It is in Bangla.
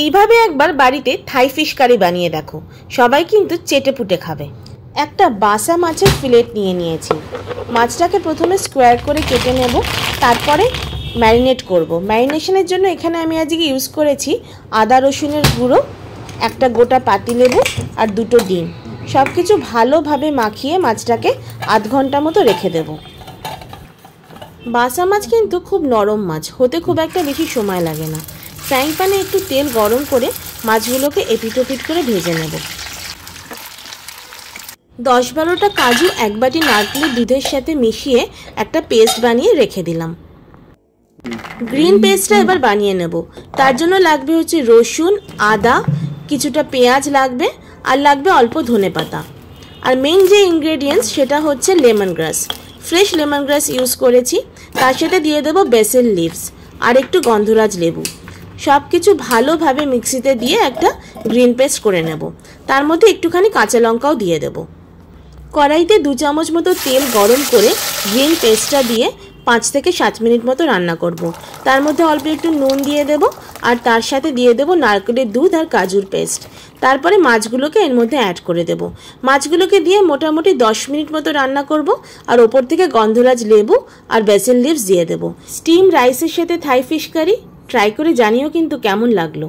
এইভাবে একবার বাড়িতে থাই ফিশ কারি বানিয়ে দেখো, সবাই কিন্তু চেটেপুটে খাবে। একটা বাসা মাছের ফিলেট নিয়ে নিয়েছি। মাছটাকে প্রথমে স্কোয়ার করে কেটে নেব, তারপরে ম্যারিনেট করব। ম্যারিনেশনের জন্য এখানে আমি আজকে ইউজ করেছি আদা রসুনের গুঁড়ো, একটা গোটা পাতিলেবু আর দুটো ডিম। সব কিছু ভালোভাবে মাখিয়ে মাছটাকে আধ ঘন্টা মতো রেখে দেব। বাসা মাছ কিন্তু খুব নরম মাছ, হতে খুব একটা বেশি সময় লাগে না। ফ্রাইং প্যানে একটু তেল গরম করে মাছগুলোকে এপিট ওপিট করে ভেজে নেব। 10-12টা কাজু এক বাটি নারকেলের দুধের সাথে মিশিয়ে একটা পেস্ট বানিয়ে রেখে দিলাম। গ্রিন পেস্টটা এবার বানিয়ে নেব। তার জন্য লাগবে হচ্ছে রসুন, আদা, কিছুটা পেঁয়াজ লাগবে, আর লাগবে অল্প ধনেপাতা। আর মেইন যে ইনগ্রেডিয়েন্টস সেটা হচ্ছে লেমন গ্রাস। ফ্রেশ লেমন গ্রাস ইউজ করেছি। তার সাথে দিয়ে দেবো বেসিল লিভস আর একটু গন্ধরাজ লেবু। সব কিছু ভালোভাবে মিক্সিতে দিয়ে একটা গ্রিন পেস্ট করে নেব। তার মধ্যে একটুখানি কাঁচা লঙ্কাও দিয়ে দেব। কড়াইতে 2 চামচ মতো তেল গরম করে গ্রিন পেস্টটা দিয়ে 5 থেকে 7 মিনিট মতো রান্না করব। তার মধ্যে অল্প একটু নুন দিয়ে দেব, আর তার সাথে দিয়ে দেব নারকেলের দুধ আর কাজুর পেস্ট। তারপরে মাছগুলোকে এর মধ্যে অ্যাড করে দেব। মাছগুলোকে দিয়ে মোটামুটি 10 মিনিট মতো রান্না করব, আর ওপর থেকে গন্ধরাজ লেবু আর বেসিল লিভস দিয়ে দেব। স্টিম রাইসের সাথে থাই ফিশ কারি ট্রাই করে জানিও কিন্তু কেমন লাগলো।